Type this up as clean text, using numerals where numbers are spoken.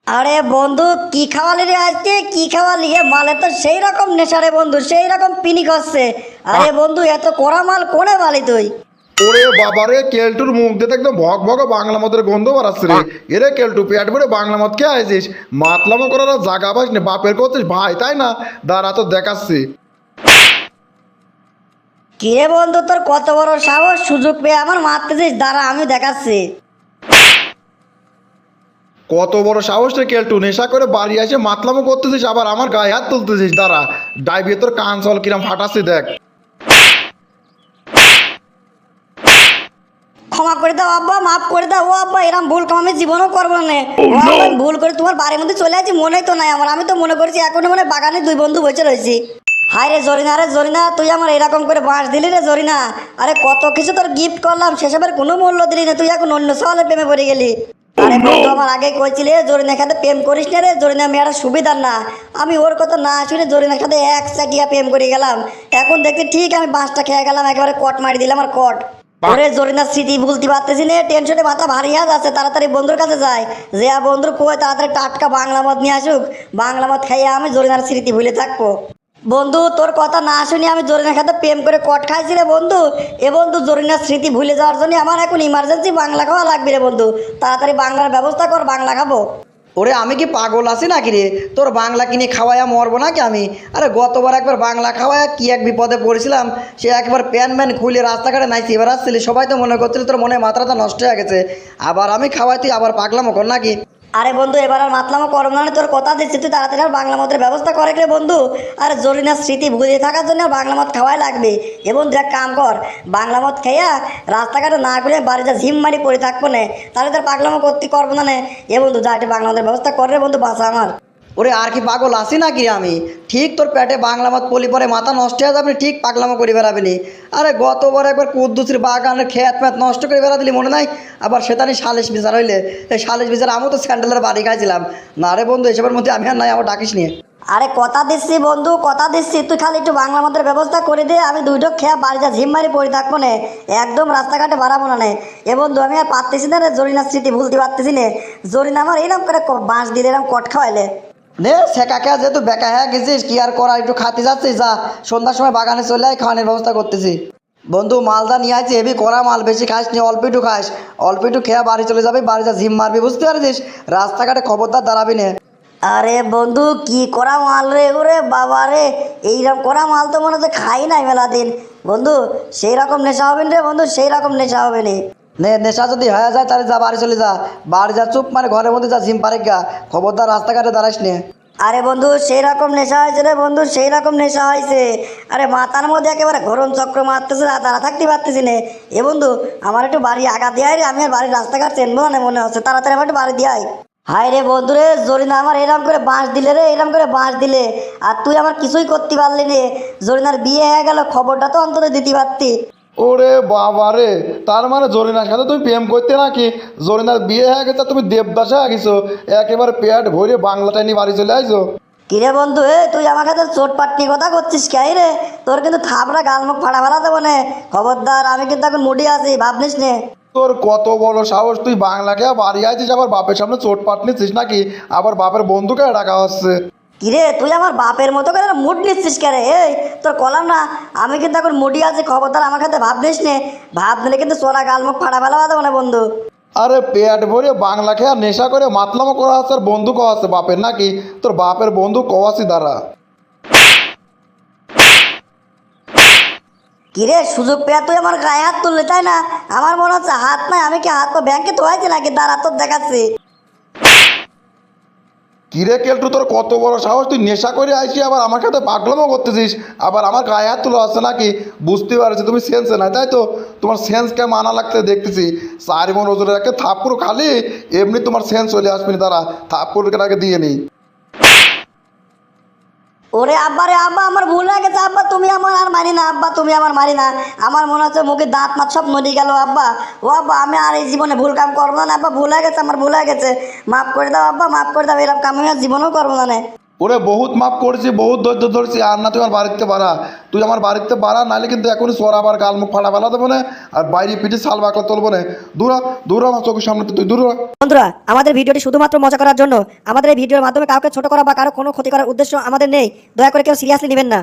আরে বন্ধু, কি খাওয়ালি রে আজকে? কি খাওয়ালি? মালে তো সেই রকম নেশা রে বন্ধু, সেই রকম পিনি করছে। আরে বন্ধু, এত কড়া মাল কোনে বালি তুই? ওরে বাবারে, কেলটুর মুখ দিয়ে তো একদম ভক ভক বাংলা মদের গন্ধ বাড়াচ্ছে রে। এরে কেলটু, পেট ভরে বাংলা মদ খেয়ে আইছিস? মাতলামো করার আর জাগা পাস না, বাপের করছিস ভাই তাই না? দাঁড়া তো দেখাচ্ছি। কি রে বন্ধু, তোর কত বড় সাহস! সুযোগ পেয়ে আমার মারতেছিস? দাঁড়া, আমি দেখাচ্ছি। কত বড় সাহস রে কেলটু, নেশা করে বাড়ি এসে মাতলামো করতেছিস, আবার আমার গায়ে হাত তুলতেছিস। দাঁড়া, ডাইভে তোর কান চল কিরম ফাটাচ্ছি দেখ। ক্ষমা করে দাও আব্বা, মাফ করে দাও। ও আব্বা, এরকম ভুল কাম আমি জীবনও করবো না। ও আব্বা, আমি ভুল করে তোমার বাড়ির মধ্যে চলে আসছি, মনেই তো নাই আমার। আমি তো মনে করছি এখনো মানে বাগানে দুই বন্ধু বসে রয়েছি। হায় রে জরিনা, রে জরিনা, তুই আমার এরকম করে বাঁশ দিলি রে জরিনা। আরে কত কিছু তোর গিফট করলাম, সেসবের কোনো মূল্য দিলি না, তুই এখন অন্য সওয়ালে প্রেমে পড়ে গেলি। আরে বন্ধু, আমার আগে কইছিলে জরিনার সাথে প্রেম করিস না রে, জরিনা মেয়েরা সুবিধার না। আমি ওর কথা না শুনে জরিনার সাথে এক চাটিয়া প্রেম করে গেলাম। এখন দেখছি ঠিক আমি বাঁশটা খেয়ে গেলাম, একেবারে কট মারি দিলাম আর কট। ওরে জরিনার স্মৃতি ভুলতে পারতেছি না, টেনশনে মাথা ভারী হয়ে যাচ্ছে। তাড়াতাড়ি বন্ধুর কাছে যাই, যে বন্ধুর কই তাড়াতাড়ি টাটকা বাংলা মদ নিয়ে আসুক। বাংলা মদ খাইয়ে আমি জরিনার স্মৃতি ভুলে থাকবো। বন্ধু, তোর কথা না শুনি আমি জরিনার সাথে প্রেম করে কট খাইছি রে বন্ধু। এ বন্ধু, জরিনার স্মৃতি ভুলে যাওয়ার জন্য আমার এখন ইমার্জেন্সি বাংলা খাওয়া লাগবে রে বন্ধু। তাড়াতাড়ি বাংলার ব্যবস্থা কর, বাংলা খাবো। ওরে আমি কি পাগল আছি নাকি রে, তোর বাংলা কিনে খাওয়াইয়া মরবো নাকি আমি? আরে গতবার একবার বাংলা খাওয়াইয়া কি এক বিপদে পড়েছিলাম, সে একবার প্যান ম্যান খুলে রাস্তাঘাটে নাইছি, এবার আসছিলি সবাই তো মনে করছিল তোর মনে হয় মাথাটা নষ্ট হয়ে গেছে। আবার আমি খাওয়াই, তুই আবার পাগলামো কর নাকি? আরে বন্ধু, এবার আর মাতলামো করব না, তোর কথা দিচ্ছি, তুই তাড়াতাড়ি আর বাংলা মদের ব্যবস্থা করে রে বন্ধু। আর জরিনার স্মৃতি ভুলে থাকার জন্য আর বাংলা মদ খাওয়াই লাগবে। এবং দেখ কাম কর, বাংলা মদ খাইয়া রাস্তাঘাটে না করে বাড়িতে ঝিম মারি পড়ে থাকবো না, তাহলে তোর পাগলামো করতে করবো না। এ বন্ধু, যা একটু বাংলা মদের ব্যবস্থা করে রে বন্ধু, বাঁচা আমার। ওরে আর কি পাগল আছি নাকি আমি? ঠিক তোর পেটে বাংলা মত পলি পরে মাথা নষ্ট হয়ে যাবে, ঠিক পাগলামো করে বেড়াবিনি। আরে গতবার একবার কুদ্দুসির বাগানের খেত ম্যাত নষ্ট করে বেড়া দিলি মনে নাই? আবার সেটানি সালিশ বিচার হইলে, এই সালিশ বিচার আমিও তো স্যান্ডেলের বাড়ি খাইছিলাম। না রে বন্ধু, এসবের মধ্যে আমি আর নাই, আমার ডাকিস নিয়ে। আরে কথা দিচ্ছি বন্ধু, কথা দিচ্ছি, তুই খালি একটু বাংলা মদের ব্যবস্থা করে দে, আমি দুইটো খেয়া বাড়িতে ঝিম মারি পড়ে থাকবো না, একদম রাস্তাঘাটে বাড়াবো না। এ বন্ধু, আমি আর পারতেছি না রে, জরিনার স্মৃতি ভুলতে পারতেছি না। জরিনা আমার এরকম করে বাঁশ দিলে, এরকম কট খাওয়াইলে। নে সেকা খেয়া যেহেতু বেকা হ্যাঁ গেছিস, কি আর করা, একটু খাতে যাচ্ছিস, যা সন্ধ্যার সময় বাগানে চলে আয়, খাওয়ানোর ব্যবস্থা করতেছি। বন্ধু মালদা নিয়ে আসছি, হেভি করা মাল, বেশি খাস নি, অল্প একটু খাস। অল্প একটু খেয়া বাড়ি চলে যাবি, বাড়ি যা ঝিম মারবি, বুঝতে পারছিস? রাস্তাঘাটে খবরদার দাঁড়াবি না। আরে বন্ধু, কি করা মাল রে, ওরে বাবা রে! এইরকম করা মাল তো মনে হচ্ছে খাই নাই মেলা দিন। বন্ধু, সেই রকম নেশা হবে রে বন্ধু, সেই রকম নেশা হবে নি। নে নেশা যদি হয়ে যায় তাহলে যা বাড়ি চলে যা, বাড়ি যা চুপ মানে ঘরের মধ্যে যা ঝিম পারে গা, খবরদার রাস্তাঘাটে দাঁড়াস নে। আরে বন্ধু, সেই রকম নেশা হয়েছে রে বন্ধু, সেই রকম নেশা হয়েছে। আরে মাথার মধ্যে একেবারে ঘোরন চক্র মারতেছে, তারা থাকতে পারতেছি না। এ বন্ধু, আমার একটু বাড়ি আগা দিয়ে রে, আমি আর বাড়ির রাস্তাঘাট চেনবো না মনে হচ্ছে, তাড়াতাড়ি আমার একটু বাড়ি দিয়ে আয়। হায় রে বন্ধু রে, জরিনা আমার এরম করে বাঁশ দিলে রে, এরম করে বাঁশ দিলে। আর তুই আমার কিছুই করতে পারলি নে। জরিনার বিয়ে হয়ে গেল, খবরটা তো অন্তত দিতে পারতি। ওরে বাবা রে, তার মানে জরিনার সাথে তুমি প্রেম করতে নাকি? জরিনার বিয়ে হয়ে গেছে, তুমি দেবদাসে হয়ে গেছো, একেবারে পেট ভরে বাংলাটা নিয়ে বাড়ি চলে আইছো। কিরে বন্ধু, তুই আমার কাছে চোট পাটনি কথা করছিস কে রে? তোর কিন্তু থাপড়া গাল মুখ ফাড়া ফেলা দেবো নে, খবরদার। আমি কিন্তু এখন মুডি আছি, ভাবনিস নে। তোর কত বড় সাহস, তুই বাংলাকে বাড়ি আইছিস, আবার বাপের সামনে চোট পাট নিচ্ছিস নাকি? আবার বাপের বন্ধুকে ডাকা হচ্ছে। কিরে, তুই আমার বাপের মতো করে মুড নিচ্ছিস কে রে? এই তোর কলাম না, আমি কিন্তু এখন মুডি আছি, খবরদার আমার কাছে ভাবনিস নে। ভাব নিলে কিন্তু চোরা গাল মুখ ফাড়া ফেলা দেবো না বন্ধু। আরে পেট ভরে বাংলা খেয়ে নেশা করে মাতলামো করা হচ্ছে, আর বন্ধু কওয়া আছে বাপের নাকি? তোর বাপের বন্ধু কওয়াছি দাঁড়া। কিরে, সুযোগ পেয়ে তুই আমার গায়ে হাত তুললি তাই না? আমার মনে হচ্ছে হাত নাই, আমি কি হাত তো ব্যাংকে ধোয়াইছি নাকি? দাঁড়া, তোর দেখাচ্ছি। কিরে কেলটু, তোর কত বড় সাহস, তুই নেশা করে আইসি আবার আমার সাথে পাগলামো করতেছিস, আবার আমার গায়ে হাত তুলে আসছে নাকি? বুঝতে পারছি তুমি সেন্সে নাই, তাই তো? তোমার সেন্সকে মানা লাগতে দেখতেছি। 4 মণ ওজনের একটা থাপ্পড় খালি এমনি তোমার সেন্স চলে আসবে না, তারা থাপ্পড়কে আগে দিয়ে নিই। ওরে আব্বা রে আব্বা, আমার ভুল হয়ে গেছে আব্বা, তুমি আমার আর মারি না আব্বা, তুমি আমার মারি না। আমার মনে হচ্ছে মুখে দাঁত মাত সব নড়ে গেল আব্বা। ও আব্বা, আমি আর এই জীবনে ভুল কাম করবো না আব্বা, ভুল হয়ে গেছে, আমার ভুল হয়ে গেছে। মাফ করে দাও আব্বা, মাফ করে দাও, এরকম কাম আমি আর জীবনেও করবো না। ওরে বহুত মাপ করছি, বহুত ধৈর্য ধরছি, আর না তুই আমার বাড়িতে বাড়া, তুই আমার বাড়িতে বাড়া, নাহলে কিন্তু এখনই সোরা আবার গাল মুখ ফাটা ফেলা দেবো না, আর বাইরে পিঠে শাল বাকলা তুলবো না। দূরা দূরা আমার চোখের সামনে তুই দূরা। বন্ধুরা, আমাদের ভিডিওটি শুধুমাত্র মজা করার জন্য, আমাদের এই ভিডিওর মাধ্যমে কাউকে ছোট করা বা কারো কোনো ক্ষতি করার উদ্দেশ্য আমাদের নেই। দয়া করে কেউ সিরিয়াসলি নেবেন না।